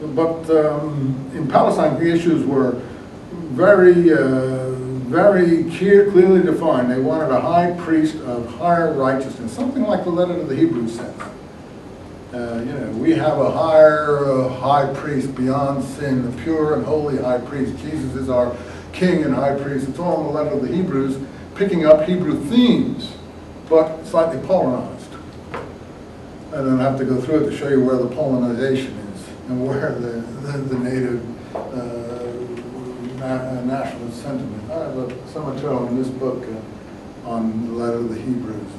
But in Palestine, the issues were very, very clearly defined. They wanted a high priest of higher righteousness, something like the letter to the Hebrews says. We have a higher high priest beyond sin, the pure and holy high priest. Jesus is our king and high priest. It's all in the letter of the Hebrews, picking up Hebrew themes, but slightly Paulinized. I don't have to go through it to show you where the Paulinization is and where the native nationalist sentiment. I have some material in this book on the letter of the Hebrews.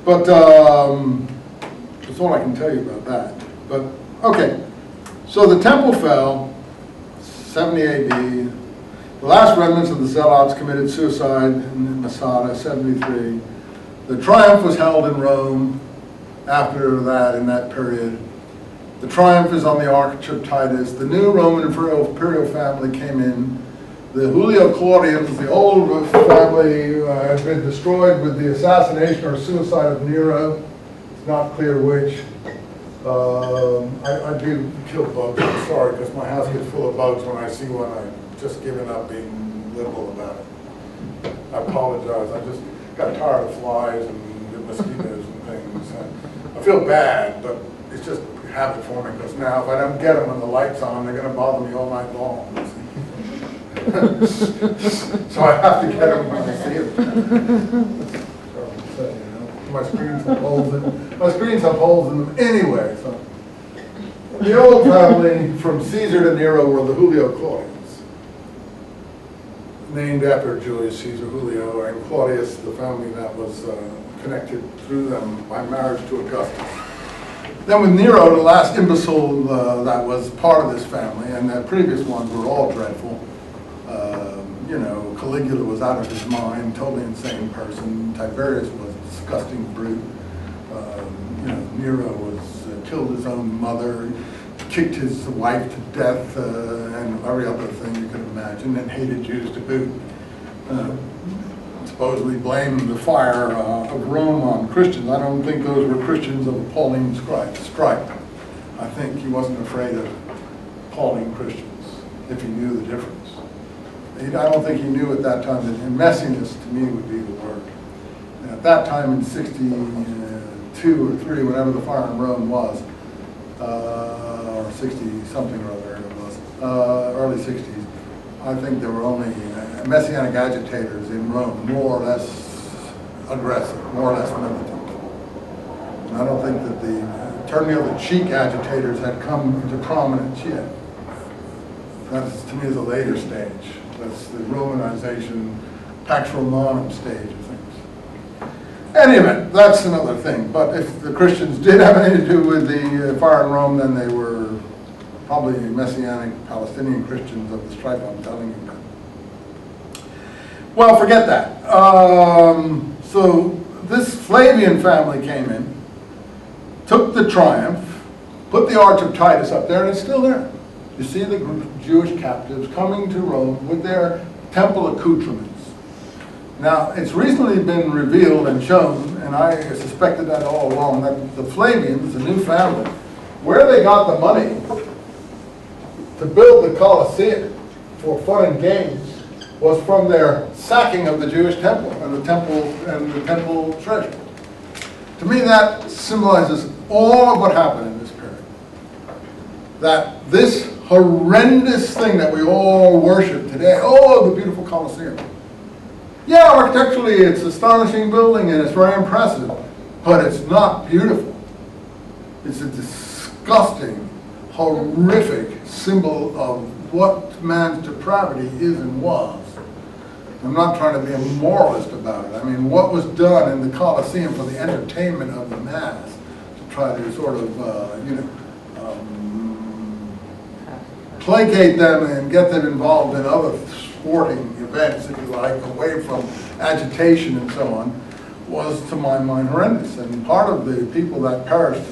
But that's all I can tell you about that. But, okay, so the temple fell, 70 AD. The last remnants of the Zealots committed suicide in Masada, 73. The triumph was held in Rome after that, in that period. The triumph is on the Arch of Titus. The new Roman imperial family came in. The Julio-Claudians, the old family, had been destroyed with the assassination or suicide of Nero. It's not clear which. I do kill bugs. I'm sorry, because my house gets full of bugs when I see one. I've just given up being liberal about it. I apologize. I just got tired of flies and the mosquitoes and things. I feel bad, but it's just habit forming, because now if I don't get them when the light's on, they're going to bother me all night long. So I have to get them when I see them. My screens have holes in them. My screens have holes in them anyway. So the old family from Caesar to Nero were the Julio-Claudians, named after Julius Caesar Julio, and Claudius, the family that was connected through them by marriage to Augustus. Then with Nero, the last imbecile that was part of this family, and the previous ones were all dreadful. Caligula was out of his mind, totally insane person. Tiberius was a disgusting brute. Nero was killed his own mother, kicked his wife to death, and every other thing you could imagine, and hated Jews to boot. Supposedly blamed the fire of Rome on Christians. I don't think those were Christians of a Pauline stripe. I think he wasn't afraid of Pauline Christians, if he knew the difference. I don't think he knew at that time that messiness to me would be the word. And at that time in 62 or 3, whenever the fire in Rome was, or 60 something or other it was, early 60s, I think there were only Messianic agitators in Rome, more or less aggressive, more or less militant. And I don't think that the turning of the cheek agitators had come into prominence yet. That's, to me, is a later stage. That's the Romanization, Pax Romanum stage of things. Anyway, that's another thing. But if the Christians did have anything to do with the fire in Rome, then they were probably Messianic Palestinian Christians of the stripe I'm telling you about. Well, forget that. So this Flavian family came in, took the triumph, put the Arch of Titus up there, and it's still there. You see the Jewish captives coming to Rome with their temple accoutrements. Now, it's recently been revealed and shown, and I suspected that all along, that the Flavians, the new family, where they got the money to build the Colosseum for fun and games was from their sacking of the Jewish temple and the temple treasure. To me, that symbolizes all of what happened in this period. That this horrendous thing that we all worship today, oh, the beautiful Colosseum. Yeah, architecturally it's an astonishing building and it's very impressive, but it's not beautiful. It's a disgusting, horrific symbol of what man's depravity is and was. I'm not trying to be a moralist about it. I mean, what was done in the Colosseum for the entertainment of the mass to try to sort of, placate them and get them involved in other sporting events, if you like, away from agitation and so on, was, to my mind, horrendous. And part of the people that perished,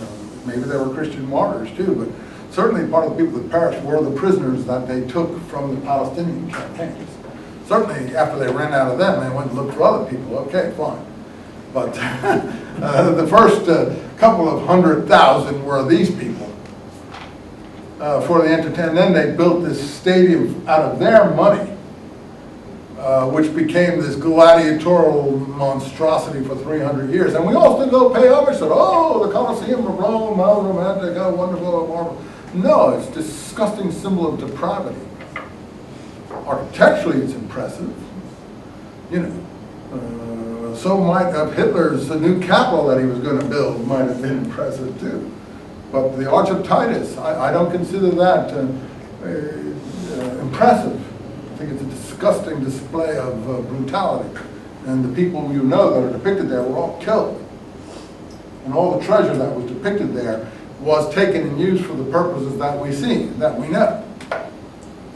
maybe there were Christian martyrs too, but certainly part of the people that perished were the prisoners that they took from the Palestinian campaigns. Certainly, after they ran out of them, they went and looked for other people. Okay, fine. But the first couple of 100,000 were these people. for the entertainment. Then they built this stadium out of their money, which became this gladiatorial monstrosity for 300 years. And we all still go pay homage to it. Oh, the Colosseum of Rome, how romantic, how wonderful, how marvelous. No, it's a disgusting symbol of depravity. Architecturally, it's impressive. You know, so might have Hitler's the new capital that he was going to build might have been impressive too. But the Arch of Titus, I don't consider that impressive. I think it's a disgusting display of brutality. And the people you know that are depicted there were all killed. And all the treasure that was depicted there was taken and used for the purposes that we see, that we know.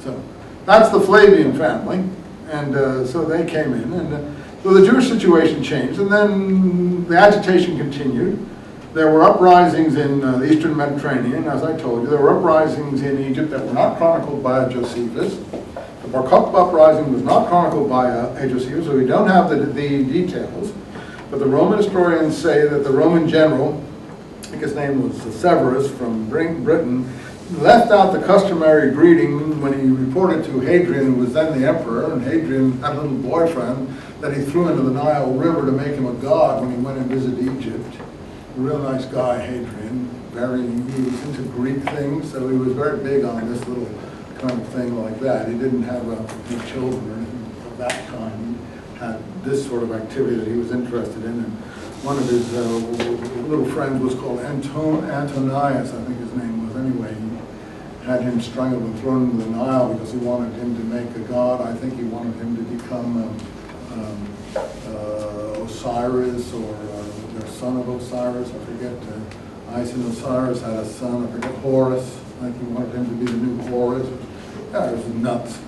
So that's the Flavian family. And so they came in. And so the Jewish situation changed. And then the agitation continued. There were uprisings in the Eastern Mediterranean, as I told you. There were uprisings in Egypt that were not chronicled by Josephus. The Bar Kokhba uprising was not chronicled by Josephus, so we don't have the details. But the Roman historians say that the Roman general, I think his name was Severus from Britain, left out the customary greeting when he reported to Hadrian, who was then the emperor, and Hadrian had a little boyfriend that he threw into the Nile River to make him a god when he went and visited Egypt. A real nice guy, Hadrian. He was into Greek things, so he was very big on this little kind of thing like that. He didn't have any children or anything of that kind. He had this sort of activity that he was interested in. And one of his little friends was called Antonius, I think his name was. Anyway, he had him strangled and thrown into the Nile because he wanted him to make a god. I think he wanted him to become Osiris or the son of Osiris. I forget. Isis Osiris had a son. I forget, Horus. I think he wanted him to be the new Horus. Yeah, it was nuts.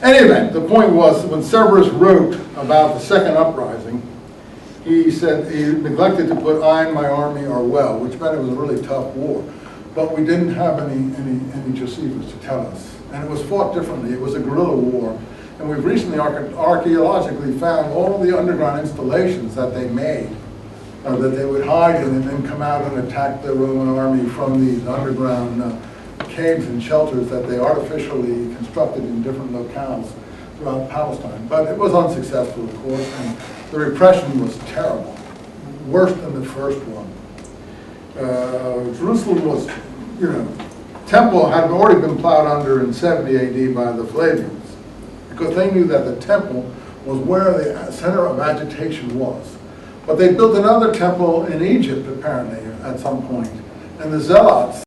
Any event, the point was when Severus wrote about the second uprising, he said he neglected to put "I and my army are well," which meant it was a really tough war. But we didn't have any Josephus to tell us. And it was fought differently. It was a guerrilla war. And we've recently archaeologically found all of the underground installations that they made, that they would hide in and then come out and attack the Roman army from these underground caves and shelters that they artificially constructed in different locales throughout Palestine. But it was unsuccessful, of course, and the repression was terrible, worse than the first one. Jerusalem was, temple had already been plowed under in 70 AD by the Flavians, because they knew that the temple was where the center of agitation was. But they built another temple in Egypt, apparently, at some point, and the Zealots